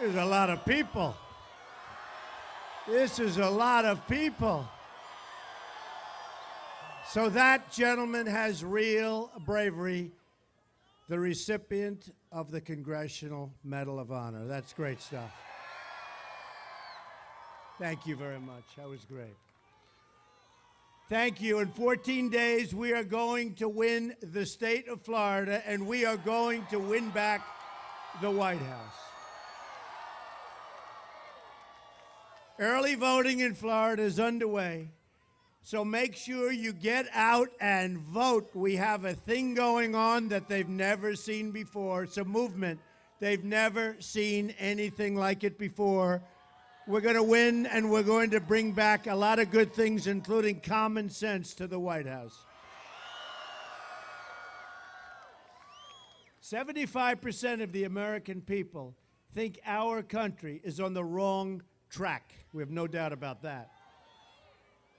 There's a lot of people. This is a lot of people. So that gentleman has real bravery, the recipient of the Congressional Medal of Honor. That's great stuff. Thank you very much. That was great. Thank you. In 14 days, we are going to win the state of Florida, and we are going to win back the White House. Early voting in Florida is underway, so make sure you get out and vote. We have a thing going on that they've never seen before. It's a movement. They've never seen anything like it before. We're going to win, and we're going to bring back a lot of good things, including common sense, to the White House. 75% of the American people think our country is on the wrong track. We have no doubt about that.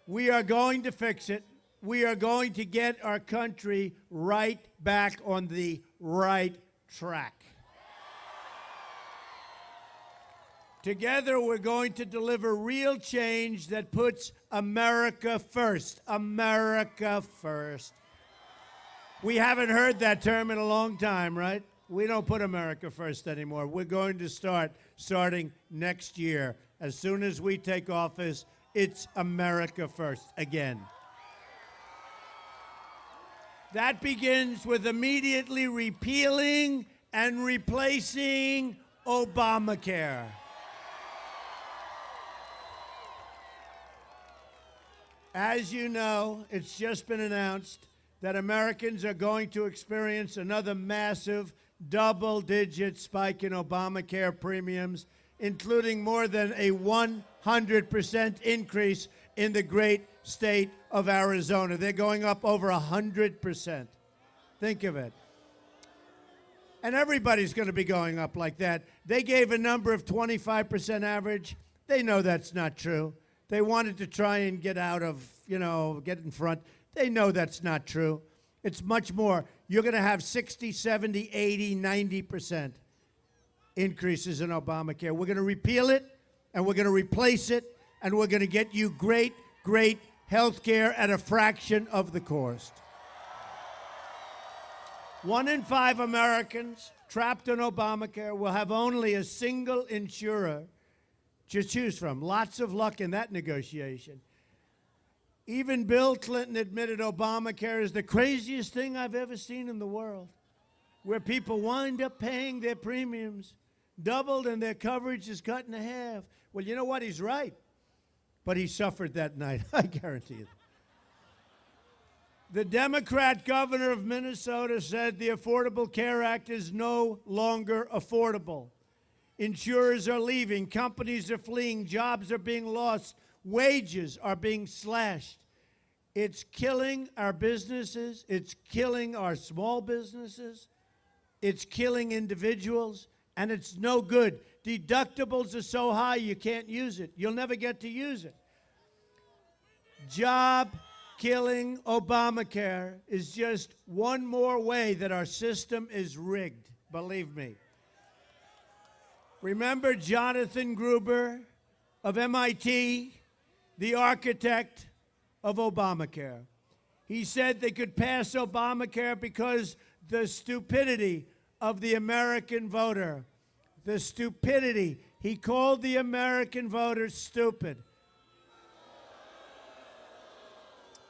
We are going to fix it. We are going to get our country right back on the right track. Together, we're going to deliver real change that puts America first. America first. We haven't heard that term in a long time, right? We don't put America first anymore. We're going to starting next year. As soon as we take office, it's America first again. That begins with immediately repealing and replacing Obamacare. As you know, it's just been announced that Americans are going to experience another massive double-digit spike in Obamacare premiums, including more than a 100% increase in the great state of Arizona. They're going up over 100%. Think of it. And everybody's going to be going up like that. They gave a number of 25% average. They know that's not true. They wanted to try and get out of, get in front. They know that's not true. It's much more. You're going to have 60, 70, 80, 90% increases in Obamacare. We're going to repeal it, and we're going to replace it, and we're going to get you great, great health care at a fraction of the cost. 1 in 5 Americans trapped on Obamacare will have only a single insurer to choose from. Lots of luck in that negotiation. Even Bill Clinton admitted Obamacare is the craziest thing I've ever seen in the world, where people wind up paying their premiums doubled and their coverage is cut in half. Well, you know what? He's right. But he suffered that night, I guarantee you. The Democrat governor of Minnesota said the Affordable Care Act is no longer affordable. Insurers are leaving, companies are fleeing, jobs are being lost, wages are being slashed. It's killing our businesses, it's killing our small businesses, it's killing individuals, and it's no good. Deductibles are so high you can't use it. You'll never get to use it. Job-killing Obamacare is just one more way that our system is rigged, believe me. Remember Jonathan Gruber of MIT, the architect of Obamacare. He said they could pass Obamacare because the stupidity of the American voter. The stupidity. He called the American voter stupid.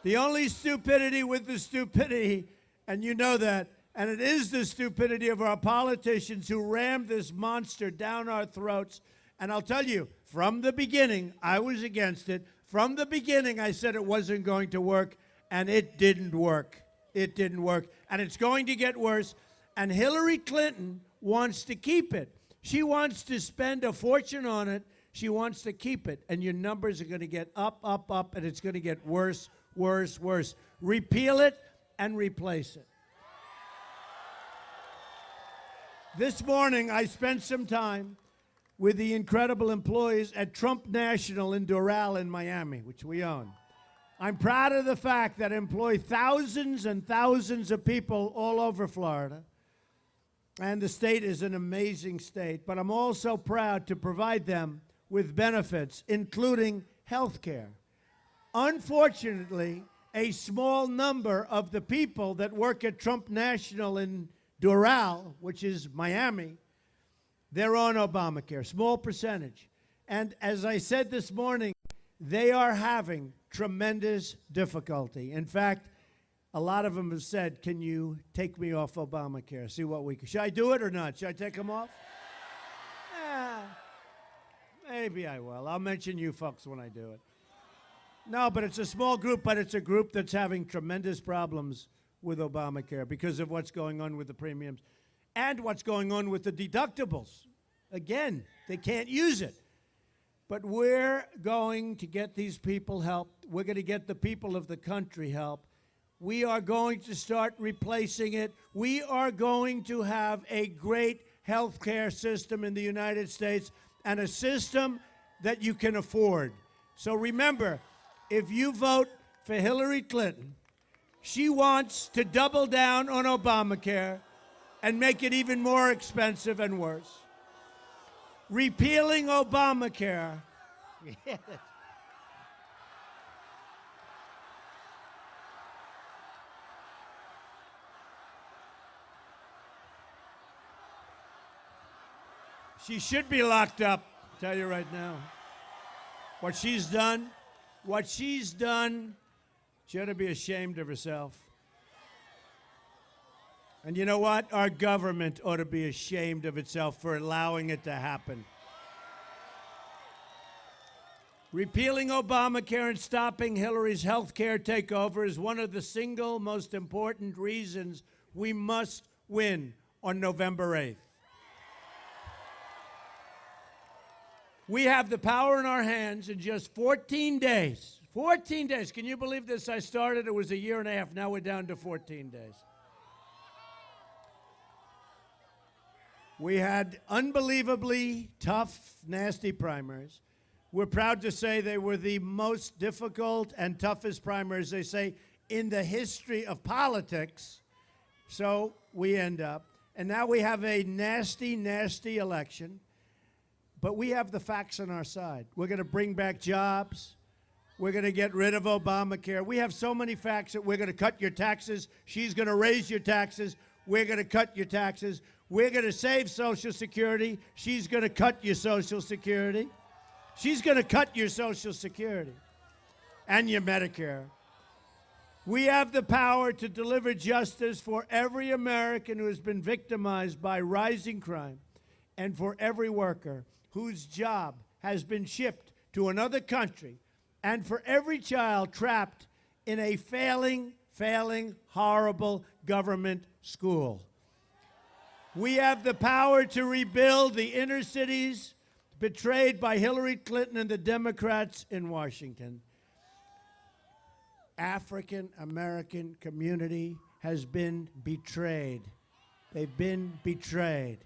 The only stupidity with the stupidity, and you know that, and it is the stupidity of our politicians who rammed this monster down our throats. And I'll tell you, from the beginning, I was against it. From the beginning, I said it wasn't going to work, and it didn't work. It didn't work, and it's going to get worse. And Hillary Clinton wants to keep it. She wants to spend a fortune on it. She wants to keep it, and your numbers are going to get up, up, up, and it's going to get worse, worse, worse. Repeal it and replace it. This morning, I spent some time with the incredible employees at Trump National in Doral in Miami, which we own. I'm proud of the fact that I employ thousands and thousands of people all over Florida. And the state is an amazing state, but I'm also proud to provide them with benefits, including health care. Unfortunately, a small number of the people that work at Trump National in Doral, which is Miami, they're on Obamacare, small percentage. And as I said this morning, they are having tremendous difficulty. In fact, a lot of them have said, can you take me off Obamacare? See what we can. Should I do it or not? Should I take them off? Maybe I will. I'll mention you folks when I do it. No, but it's a small group, but it's a group that's having tremendous problems with Obamacare because of what's going on with the premiums and what's going on with the deductibles. Again, they can't use it. But we're going to get these people help. We're going to get the people of the country help. We are going to start replacing it. We are going to have a great health care system in the United States and a system that you can afford. So remember, if you vote for Hillary Clinton, she wants to double down on Obamacare and make it even more expensive and worse. Repealing Obamacare. Yes. She should be locked up, I'll tell you right now. What she's done, she ought to be ashamed of herself. And you know what? Our government ought to be ashamed of itself for allowing it to happen. Repealing Obamacare and stopping Hillary's health care takeover is one of the single most important reasons we must win on November 8th. We have the power in our hands in just 14 days. 14 days. Can you believe this? I started, it was a year and a half. Now we're down to 14 days. We had unbelievably tough, nasty primaries. We're proud to say they were the most difficult and toughest primaries, they say, in the history of politics. So we end up. And now we have a nasty, nasty election. But we have the facts on our side. We're going to bring back jobs. We're going to get rid of Obamacare. We have so many facts that we're going to cut your taxes. She's going to raise your taxes. We're going to cut your taxes. We're going to save Social Security. She's going to cut your Social Security. She's going to cut your Social Security and your Medicare. We have the power to deliver justice for every American who has been victimized by rising crime and for every worker whose job has been shipped to another country, and for every child trapped in a failing, horrible government school. We have the power to rebuild the inner cities betrayed by Hillary Clinton and the Democrats in Washington. African American community has been betrayed. They've been betrayed.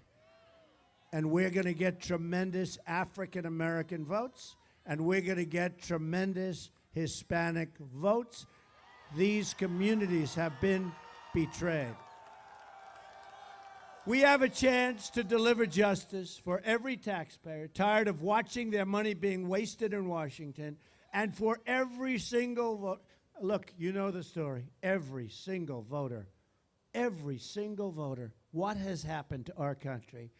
And we're going to get tremendous African American votes, and we're going to get tremendous Hispanic votes. These communities have been betrayed. We have a chance to deliver justice for every taxpayer tired of watching their money being wasted in Washington, and for every single vote. Look, you know the story. Every single voter, what has happened to our country,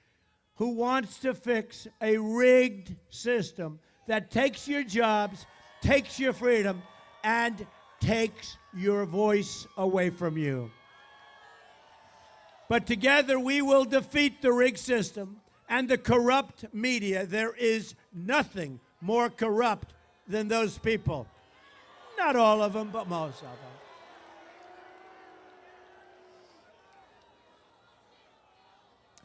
who wants to fix a rigged system that takes your jobs, takes your freedom, and takes your voice away from you. But together we will defeat the rigged system and the corrupt media. There is nothing more corrupt than those people. Not all of them, but most of them.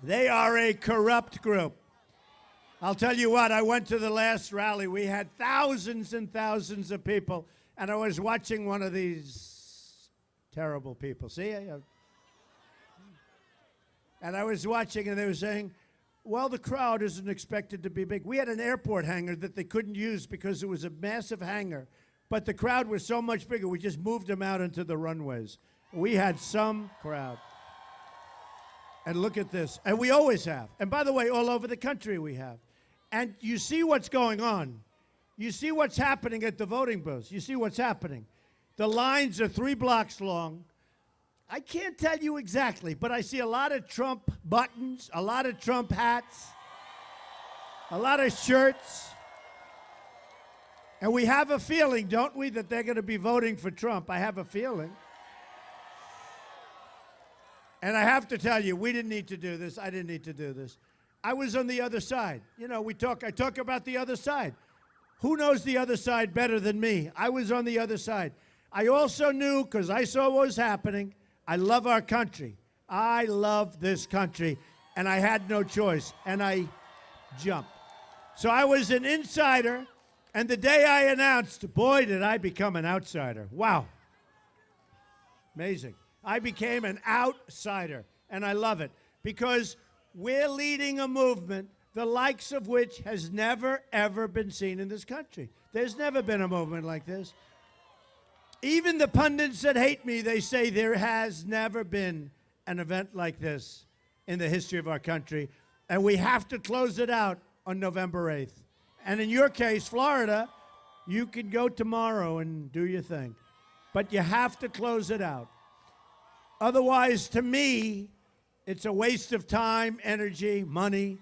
They are a corrupt group. I'll tell you what, I went to the last rally. We had thousands and thousands of people, and I was watching one of these terrible people. See? And I was watching, and they were saying, well, the crowd isn't expected to be big. We had an airport hangar that they couldn't use because it was a massive hangar, but the crowd was so much bigger, we just moved them out into the runways. We had some crowd. And look at this. And we always have. And by the way, all over the country we have. And you see what's going on. You see what's happening at the voting booths. You see what's happening. The lines are 3 blocks long. I can't tell you exactly, but I see a lot of Trump buttons, a lot of Trump hats, a lot of shirts. And we have a feeling, don't we, that they're going to be voting for Trump. I have a feeling. And I have to tell you, we didn't need to do this. I didn't need to do this. I was on the other side. You know, I talk about the other side. Who knows the other side better than me? I was on the other side. I also knew, because I saw what was happening, I love our country. I love this country. And I had no choice. And I jumped. So I was an insider. And the day I announced, boy, did I become an outsider. Wow. Amazing. I became an outsider. And I love it. Because we're leading a movement the likes of which has never, ever been seen in this country. There's never been a movement like this. Even the pundits that hate me, they say there has never been an event like this in the history of our country. And we have to close it out on November 8th. And in your case, Florida, you can go tomorrow and do your thing. But you have to close it out. Otherwise, to me, it's a waste of time, energy, money.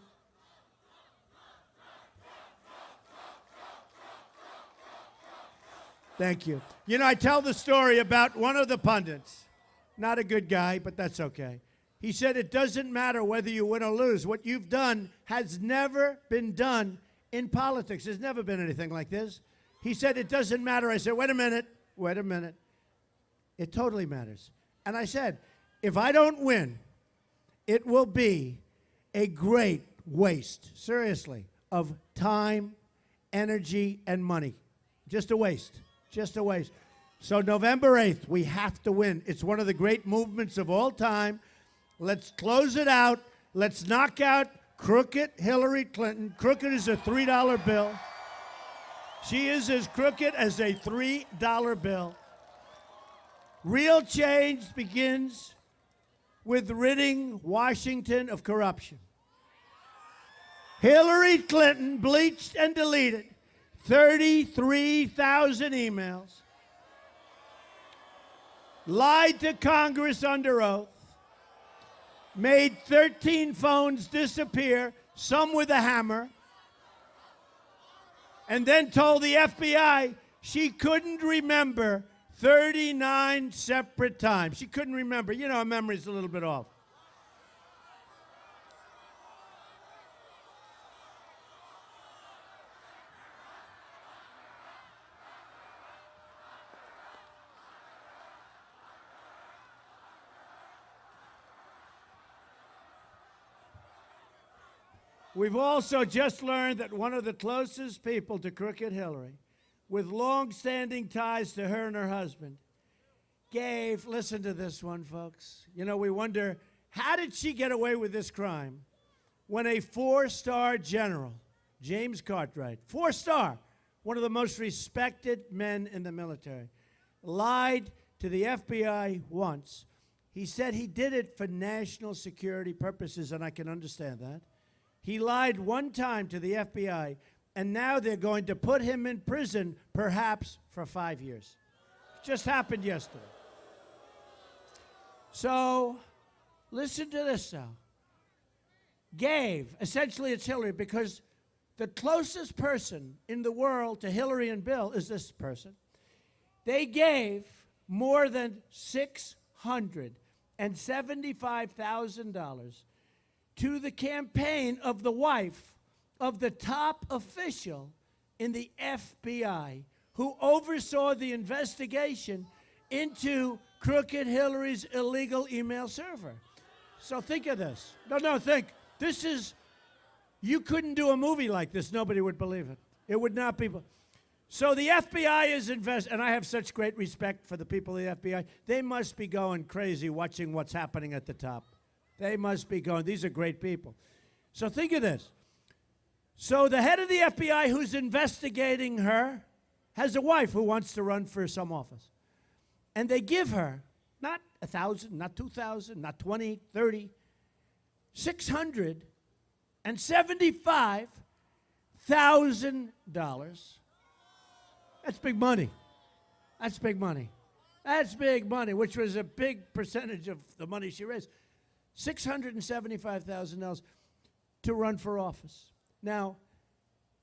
Thank you. You know, I tell the story about one of the pundits. Not a good guy, but that's okay. He said, it doesn't matter whether you win or lose. What you've done has never been done in politics. There's never been anything like this. He said, it doesn't matter. I said, wait a minute. It totally matters. And I said, if I don't win, it will be a great waste, seriously, of time, energy, and money. Just a waste. Just a waste. So November 8th, we have to win. It's one of the great movements of all time. Let's close it out. Let's knock out crooked Hillary Clinton. Crooked is a $3 bill. She is as crooked as a $3 bill. Real change begins with ridding Washington of corruption. Hillary Clinton bleached and deleted 33,000 emails, lied to Congress under oath, made 13 phones disappear, some with a hammer, and then told the FBI she couldn't remember 39 separate times. She couldn't remember. You know, her memory's a little bit off. We've also just learned that one of the closest people to crooked Hillary, with long-standing ties to her and her husband, listen to this one, folks. You know, we wonder, how did she get away with this crime when a 4-star general, James Cartwright, 4-star, one of the most respected men in the military, lied to the FBI once. He said he did it for national security purposes, and I can understand that. He lied one time to the FBI, and now they're going to put him in prison, perhaps for 5 years. It just happened yesterday. So, listen to this now. Essentially it's Hillary, because the closest person in the world to Hillary and Bill is this person. They gave more than $675,000 to the campaign of the wife of the top official in the FBI who oversaw the investigation into crooked Hillary's illegal email server. So think of this. Think. This is, you couldn't do a movie like this. Nobody would believe it. It would not be. So the FBI is and I have such great respect for the people of the FBI. They must be going crazy watching what's happening at the top. They must be going, these are great people. So think of this. So the head of the FBI who's investigating her has a wife who wants to run for some office. And they give her not 1,000, not 2,000, not 20, 30. $675,000. That's big money. That's big money. That's big money, which was a big percentage of the money she raised. $675,000 to run for office. Now,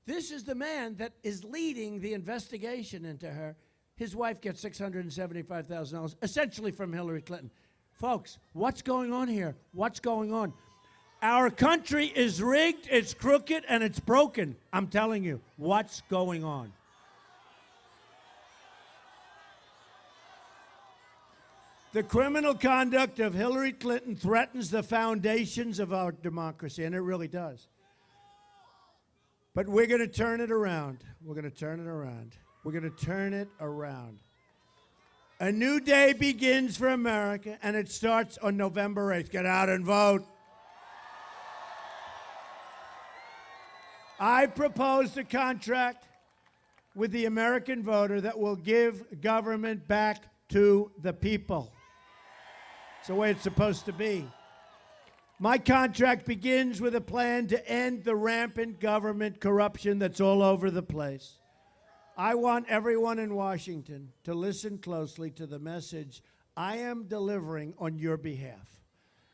this is the man that is leading the investigation into her. His wife gets $675,000, essentially from Hillary Clinton. Folks, what's going on here? What's going on? Our country is rigged, it's crooked, and it's broken. I'm telling you, what's going on? The criminal conduct of Hillary Clinton threatens the foundations of our democracy, and it really does. But we're going to turn it around. We're going to turn it around. We're going to turn it around. A new day begins for America, and it starts on November 8th. Get out and vote. I proposed a contract with the American voter that will give government back to the people. It's the way it's supposed to be. My contract begins with a plan to end the rampant government corruption that's all over the place. I want everyone in Washington to listen closely to the message I am delivering on your behalf.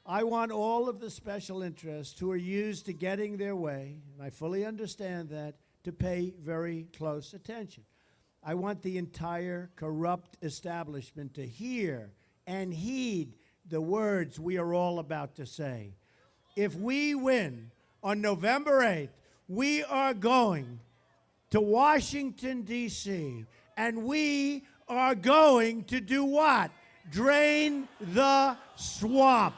I want all of the special interests who are used to getting their way, and I fully understand that, to pay very close attention. I want the entire corrupt establishment to hear and heed the words we are all about to say. If we win on November 8th, we are going to Washington, D.C., and we are going to do what? Drain the swamp.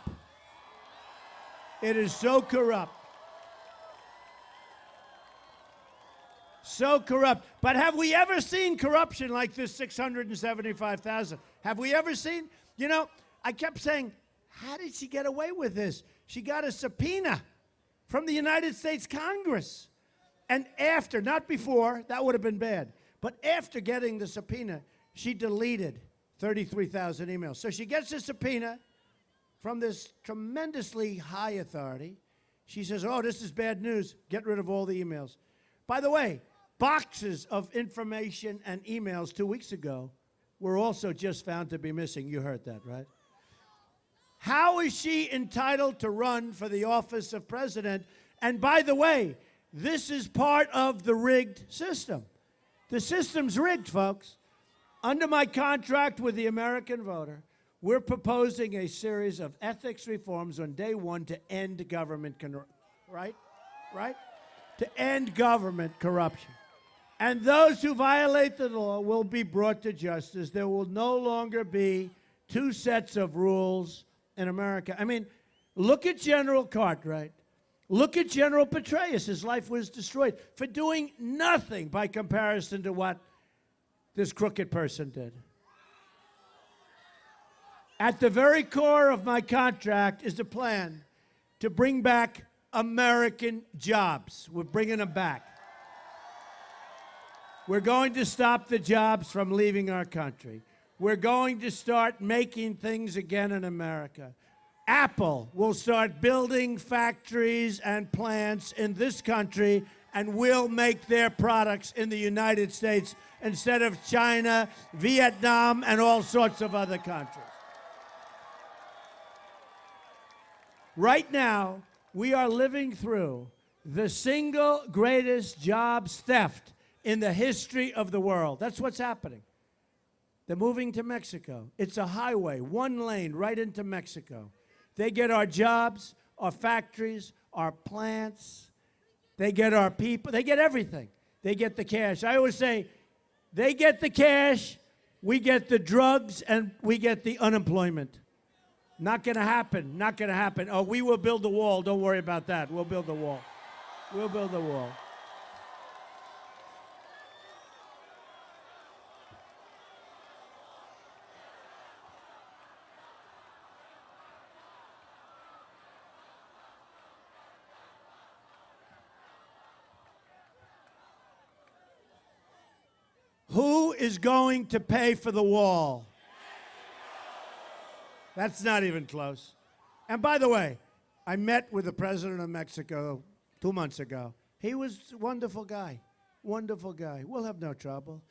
It is so corrupt. So corrupt. But have we ever seen corruption like this 675,000? Have we ever seen? You know, I kept saying, how did she get away with this? She got a subpoena from the United States Congress. And after, not before, that would have been bad, but after getting the subpoena, she deleted 33,000 emails. So she gets a subpoena from this tremendously high authority. She says, oh, this is bad news. Get rid of all the emails. By the way, boxes of information and emails 2 weeks ago were also just found to be missing. You heard that, right? How is she entitled to run for the office of president? And by the way, this is part of the rigged system. The system's rigged, folks. Under my contract with the American voter, we're proposing a series of ethics reforms on day one to end government right? To end government corruption. And those who violate the law will be brought to justice. There will no longer be two sets of rules in America. I mean, look at General Cartwright. Look at General Petraeus. His life was destroyed for doing nothing by comparison to what this crooked person did. At the very core of my contract is a plan to bring back American jobs. We're bringing them back. We're going to stop the jobs from leaving our country. We're going to start making things again in America. Apple will start building factories and plants in this country and will make their products in the United States instead of China, Vietnam, and all sorts of other countries. Right now, we are living through the single greatest jobs theft in the history of the world. That's what's happening. They're moving to Mexico. It's a highway, one lane, right into Mexico. They get our jobs, our factories, our plants. They get our people. They get everything. They get the cash. I always say, they get the cash, we get the drugs, and we get the unemployment. Not going to happen. Not going to happen. Oh, we will build the wall. Don't worry about that. We'll build the wall. We'll build the wall. Who is going to pay for the wall? That's not even close. And by the way, I met with the president of Mexico 2 months ago. He was a wonderful guy. Wonderful guy. We'll have no trouble.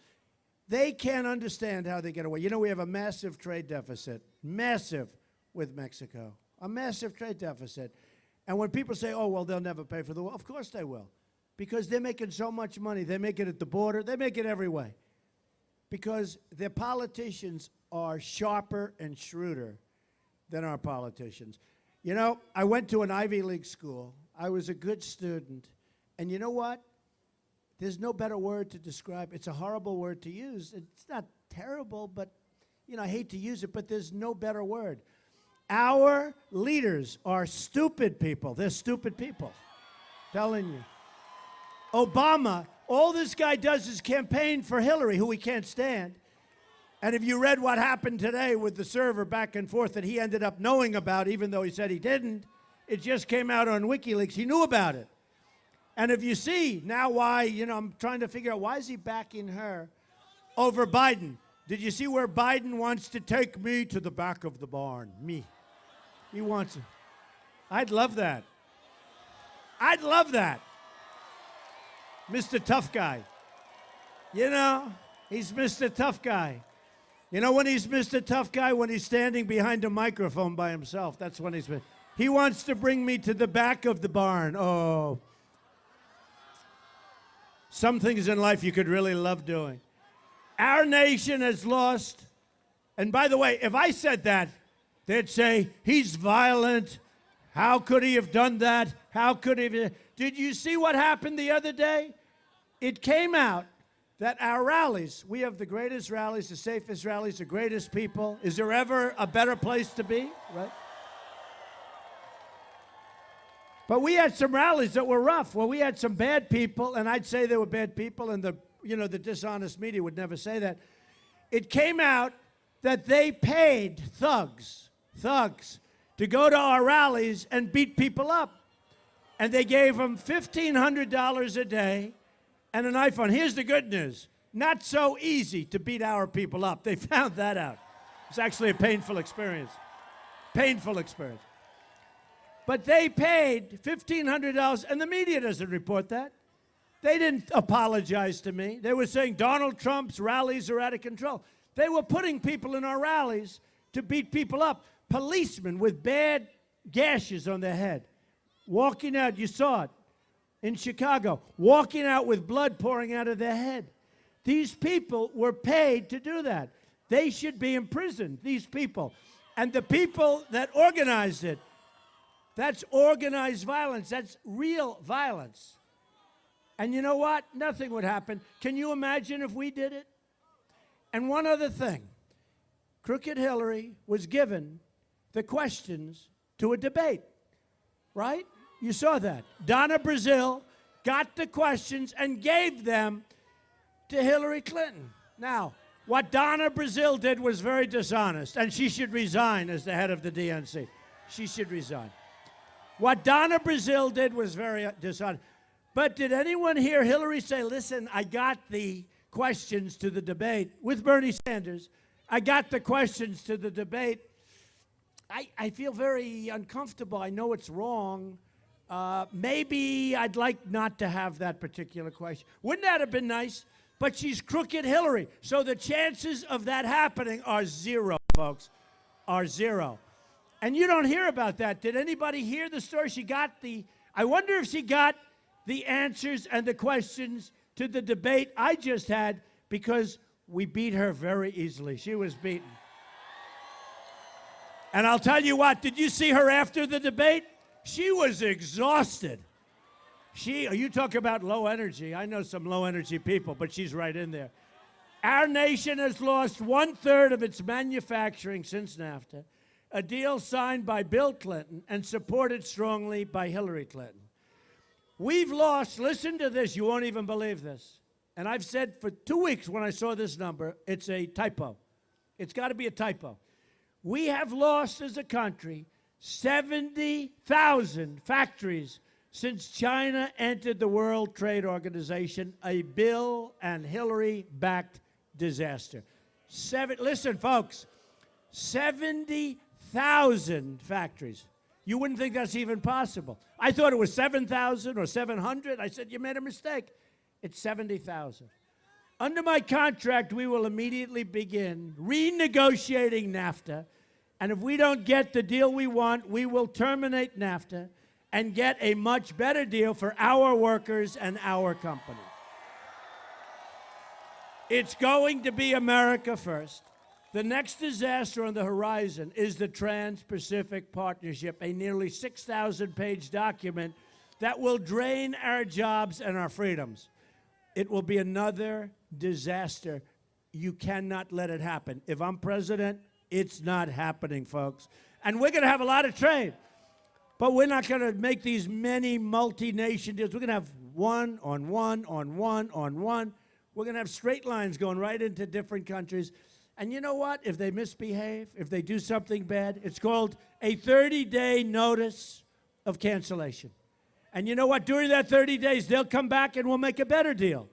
They can't understand how they get away. You know, we have a massive trade deficit. Massive with Mexico. A massive trade deficit. And when people say, oh, well, they'll never pay for the wall, of course they will. Because they're making so much money. They make it at the border. They make it every way. Because their politicians are sharper and shrewder than our politicians. You know, I went to an Ivy League school. I was a good student. And you know what? There's no better word to describe. It's a horrible word to use. It's not terrible, but, you know, I hate to use it, but there's no better word. Our leaders are stupid people. They're stupid people. Telling you. Obama, all this guy does is campaign for Hillary, who he can't stand. And if you read what happened today with the server back and forth that he ended up knowing about, even though he said he didn't, it just came out on WikiLeaks. He knew about it. And if you see now why, you know, I'm trying to figure out why is he backing her over Biden? Did you see where Biden wants to take me to the back of the barn? Me. He wants it. I'd love that. I'd love that. Mr. Tough Guy. You know, he's Mr. Tough Guy. You know when he's Mr. Tough Guy? When he's standing behind a microphone by himself. That's when he's... He wants to bring me to the back of the barn. Oh. Some things in life you could really love doing. Our nation has lost... And by the way, if I said that, they'd say, he's violent. How could he have done that? How could he have... Did you see what happened the other day? It came out that our rallies, we have the greatest rallies, the safest rallies, the greatest people. Is there ever a better place to be, right? But we had some rallies that were rough. Well, we had some bad people, and I'd say they were bad people, and the dishonest media would never say that. It came out that they paid thugs to go to our rallies and beat people up. And they gave them $1,500 a day and an iPhone. Here's the good news. Not so easy to beat our people up. They found that out. It's actually a painful experience. Painful experience. But they paid $1,500, and the media doesn't report that. They didn't apologize to me. They were saying Donald Trump's rallies are out of control. They were putting people in our rallies to beat people up. Policemen with bad gashes on their head. Walking out, you saw it in Chicago, walking out with blood pouring out of their head. These people were paid to do that. They should be imprisoned, these people. And the people that organized it, that's organized violence. That's real violence. And you know what? Nothing would happen. Can you imagine if we did it? And one other thing. Crooked Hillary was given the questions to a debate, right? You saw that. Donna Brazile got the questions and gave them to Hillary Clinton. Now, what Donna Brazile did was very dishonest, and she should resign as the head of the DNC. She should resign. What Donna Brazile did was very dishonest. But did anyone hear Hillary say, listen, I got the questions to the debate with Bernie Sanders. I got the questions to the debate. I feel very uncomfortable. I know it's wrong. Maybe I'd like not to have that particular question. Wouldn't that have been nice? But she's crooked Hillary. So the chances of that happening are zero, folks, are zero. And you don't hear about that. Did anybody hear the story? I wonder if she got the answers and the questions to the debate I just had, because we beat her very easily. She was beaten. And I'll tell you what, did you see her after the debate? She was exhausted. You talk about low energy. I know some low energy people, but she's right in there. Our nation has lost 1/3 of its manufacturing since NAFTA, a deal signed by Bill Clinton and supported strongly by Hillary Clinton. We've lost, listen to this, you won't even believe this. And I've said for 2 weeks when I saw this number, it's a typo. It's got to be a typo. We have lost as a country 70,000 factories since China entered the World Trade Organization, a Bill and Hillary-backed disaster. Listen, folks, 70,000 factories. You wouldn't think that's even possible. I thought it was 7,000 or 700. I said, you made a mistake. It's 70,000. Under my contract, we will immediately begin renegotiating NAFTA. And if we don't get the deal we want, we will terminate NAFTA and get a much better deal for our workers and our companies. It's going to be America first. The next disaster on the horizon is the Trans-Pacific Partnership, a nearly 6,000-page document that will drain our jobs and our freedoms. It will be another disaster. You cannot let it happen. If I'm president, it's not happening, folks. And we're going to have a lot of trade. But we're not going to make these many multi-nation deals. We're going to have one on one on one on one. We're going to have straight lines going right into different countries. And you know what? If they misbehave, if they do something bad, it's called a 30-day notice of cancellation. And you know what? During that 30 days, they'll come back and we'll make a better deal.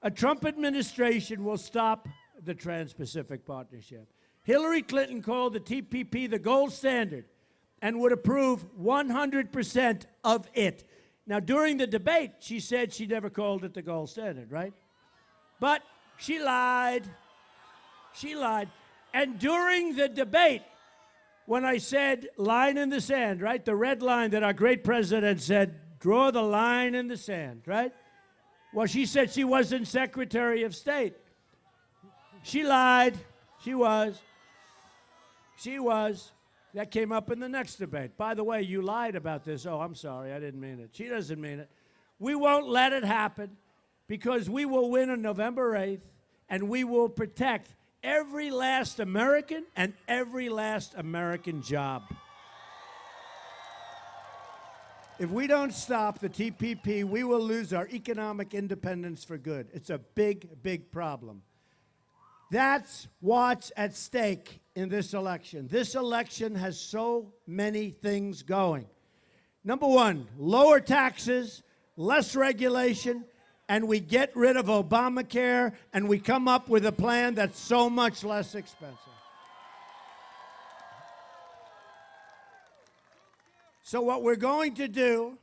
A Trump administration will stop the Trans-Pacific Partnership. Hillary Clinton called the TPP the gold standard and would approve 100% of it. Now, during the debate, she said she never called it the gold standard, right? But she lied. She lied. And during the debate, when I said line in the sand, right, the red line that our great president said, draw the line in the sand, right? Well, she said she wasn't Secretary of State. She lied. She was. She was. That came up in the next debate. By the way, you lied about this. Oh, I'm sorry. I didn't mean it. She doesn't mean it. We won't let it happen because we will win on November 8th, and we will protect every last American and every last American job. If we don't stop the TPP, we will lose our economic independence for good. It's a big, big problem. That's what's at stake in this election. This election has so many things going. Number one, lower taxes, less regulation, and we get rid of Obamacare, and we come up with a plan that's so much less expensive. So what we're going to do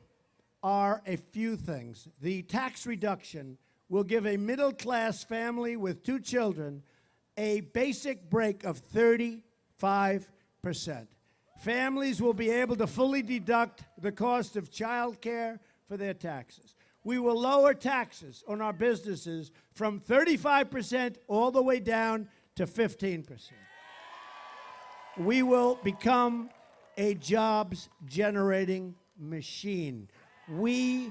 are a few things. The tax reduction will give a middle-class family with 2 children a basic break of 35%. Families will be able to fully deduct the cost of child care for their taxes. We will lower taxes on our businesses from 35% all the way down to 15%. We will become a jobs-generating machine. We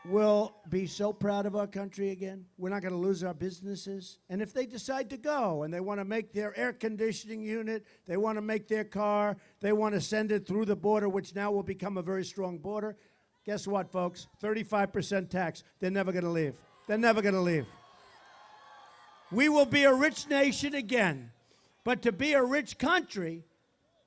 will be so proud of our country again. We're not going to lose our businesses. And if they decide to go and they want to make their air conditioning unit, they want to make their car, they want to send it through the border, which now will become a very strong border, guess what, folks? 35% tax. They're never going to leave. They're never going to leave. We will be a rich nation again. But to be a rich country,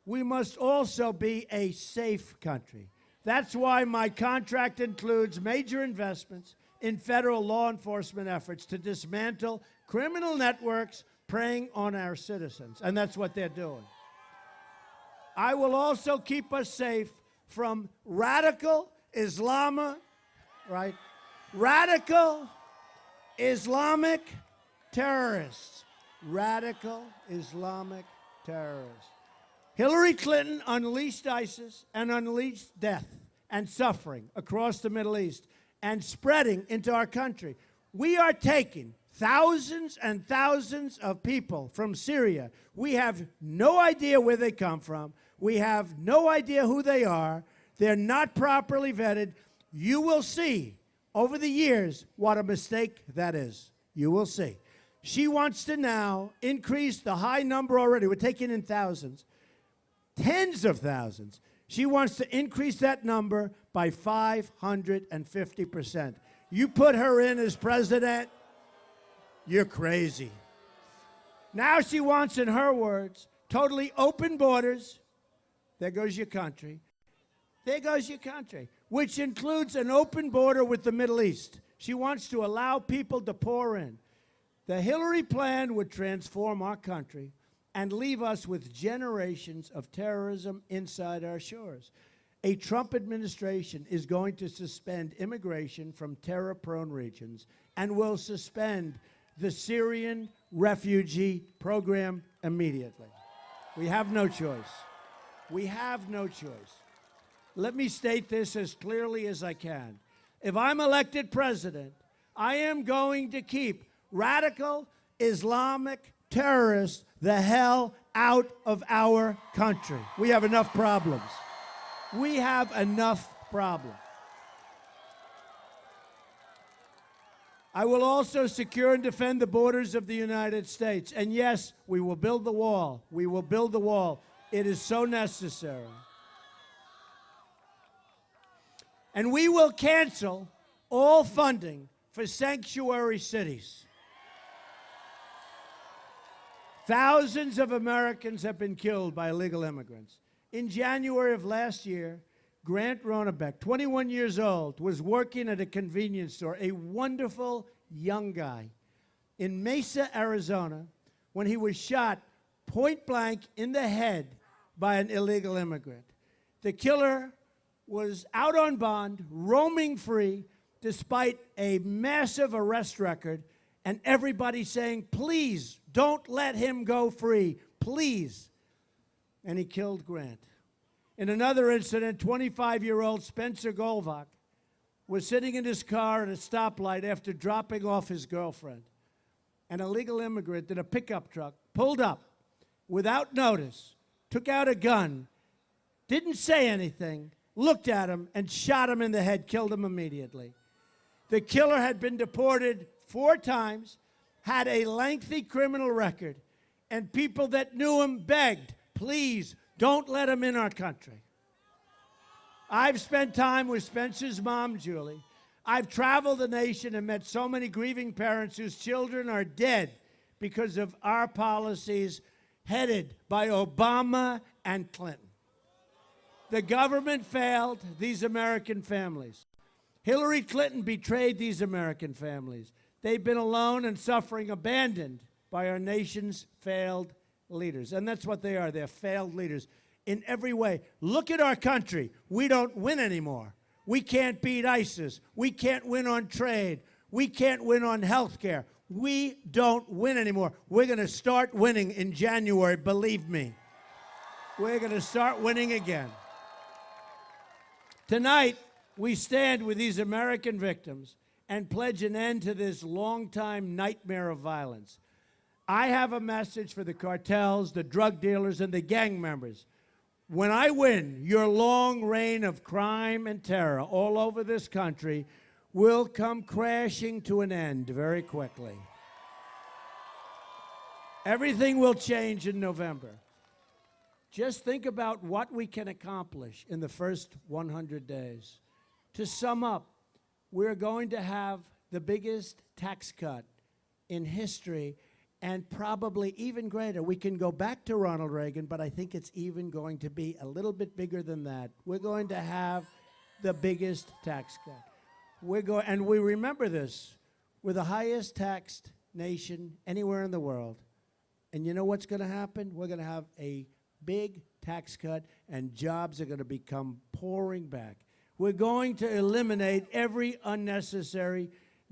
we must also be a safe country. That's why my contract includes major investments in federal law enforcement efforts to dismantle criminal networks preying on our citizens. And that's what they're doing. I will also keep us safe from radical Radical Islamic terrorists. Radical Islamic terrorists. Hillary Clinton unleashed ISIS and unleashed death and suffering across the Middle East and spreading into our country. We are taking thousands and thousands of people from Syria. We have no idea where they come from. We have no idea who they are. They're not properly vetted. You will see over the years what a mistake that is. You will see. She wants to now increase the high number already. We're taking in thousands. Tens of thousands. She wants to increase that number by 550%. You put her in as president, you're crazy. Now she wants, in her words, totally open borders. There goes your country. There goes your country, which includes an open border with the Middle East. She wants to allow people to pour in. The Hillary plan would transform our country and leave us with generations of terrorism inside our shores. A Trump administration is going to suspend immigration from terror-prone regions and will suspend the Syrian refugee program immediately. We have no choice. We have no choice. Let me state this as clearly as I can. If I'm elected president, I am going to keep radical Islamic terrorists the hell out of our country. We have enough problems. We have enough problems. I will also secure and defend the borders of the United States. And yes, we will build the wall. We will build the wall. It is so necessary. And we will cancel all funding for sanctuary cities. Thousands of Americans have been killed by illegal immigrants. In January of last year, Grant Ronebeck, 21 years old, was working at a convenience store, a wonderful young guy, in Mesa, Arizona, when he was shot point blank in the head by an illegal immigrant. The killer was out on bond, roaming free, despite a massive arrest record, and everybody saying, please, don't let him go free, please. And he killed Grant. In another incident, 25-year-old Spencer Golvach was sitting in his car at a stoplight after dropping off his girlfriend. An illegal immigrant in a pickup truck pulled up without notice, took out a gun, didn't say anything, looked at him, and shot him in the head, killed him immediately. The killer had been deported 4 times, had a lengthy criminal record, and people that knew him begged, please, don't let him in our country. I've spent time with Spencer's mom, Julie. I've traveled the nation and met so many grieving parents whose children are dead because of our policies headed by Obama and Clinton. The government failed these American families. Hillary Clinton betrayed these American families. They've been alone and suffering, abandoned by our nation's failed leaders. And that's what they are. They're failed leaders in every way. Look at our country. We don't win anymore. We can't beat ISIS. We can't win on trade. We can't win on health care. We don't win anymore. We're going to start winning in January, believe me. We're going to start winning again. Tonight, we stand with these American victims and pledge an end to this long-time nightmare of violence. I have a message for the cartels, the drug dealers, and the gang members. When I win, your long reign of crime and terror all over this country will come crashing to an end very quickly. Everything will change in November. Just think about what we can accomplish in the first 100 days. To sum up, we're going to have the biggest tax cut in history, and probably even greater. We can go back to Ronald Reagan, but I think it's even going to be a little bit bigger than that. We're going to have the biggest tax cut. And we remember this. We're the highest taxed nation anywhere in the world. And you know what's going to happen? We're going to have a big tax cut, and jobs are going to become pouring back. We're going to eliminate every unnecessary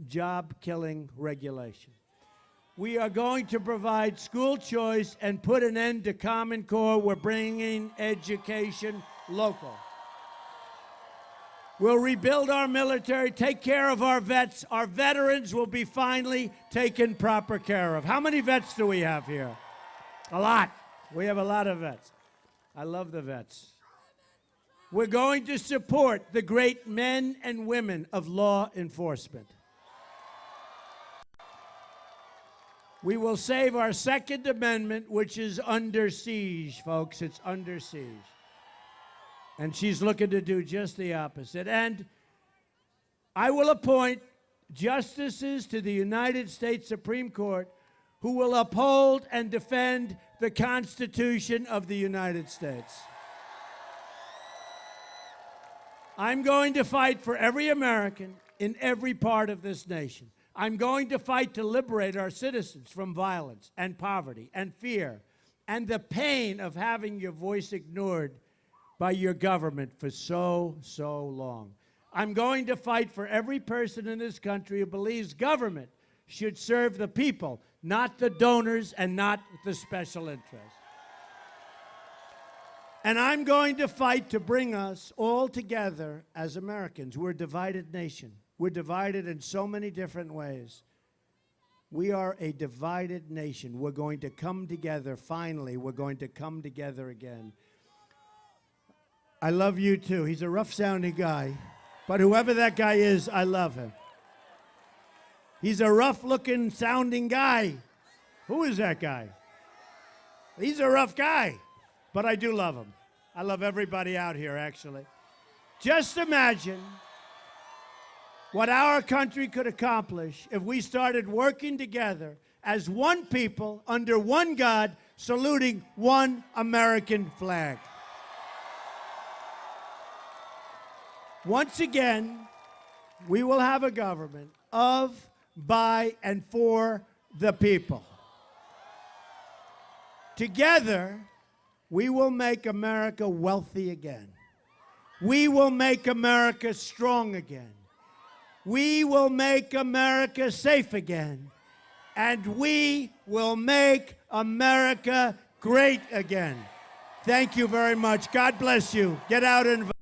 job-killing regulation. We are going to provide school choice and put an end to Common Core. We're bringing education local. We'll rebuild our military, take care of our vets. Our veterans will be finally taken proper care of. How many vets do we have here? A lot. We have a lot of vets. I love the vets. We're going to support the great men and women of law enforcement. We will save our Second Amendment, which is under siege, folks. It's under siege. And she's looking to do just the opposite. And I will appoint justices to the United States Supreme Court who will uphold and defend the Constitution of the United States. I'm going to fight for every American in every part of this nation. I'm going to fight to liberate our citizens from violence and poverty and fear and the pain of having your voice ignored by your government for so long. I'm going to fight for every person in this country who believes government should serve the people, not the donors and not the special interests. And I'm going to fight to bring us all together as Americans. We're a divided nation. We're divided in so many different ways. We are a divided nation. We're going to come together, finally. We're going to come together again. I love you too. He's a rough-sounding guy, but whoever that guy is, I love him. He's a rough-looking, sounding guy. Who is that guy? He's a rough guy, but I do love him. I love everybody out here, actually. Just imagine what our country could accomplish if we started working together as one people under one God, saluting one American flag. Once again, we will have a government of, by, and for the people. Together, we will make America wealthy again. We will make America strong again. We will make America safe again. And we will make America great again. Thank you very much. God bless you. Get out and vote.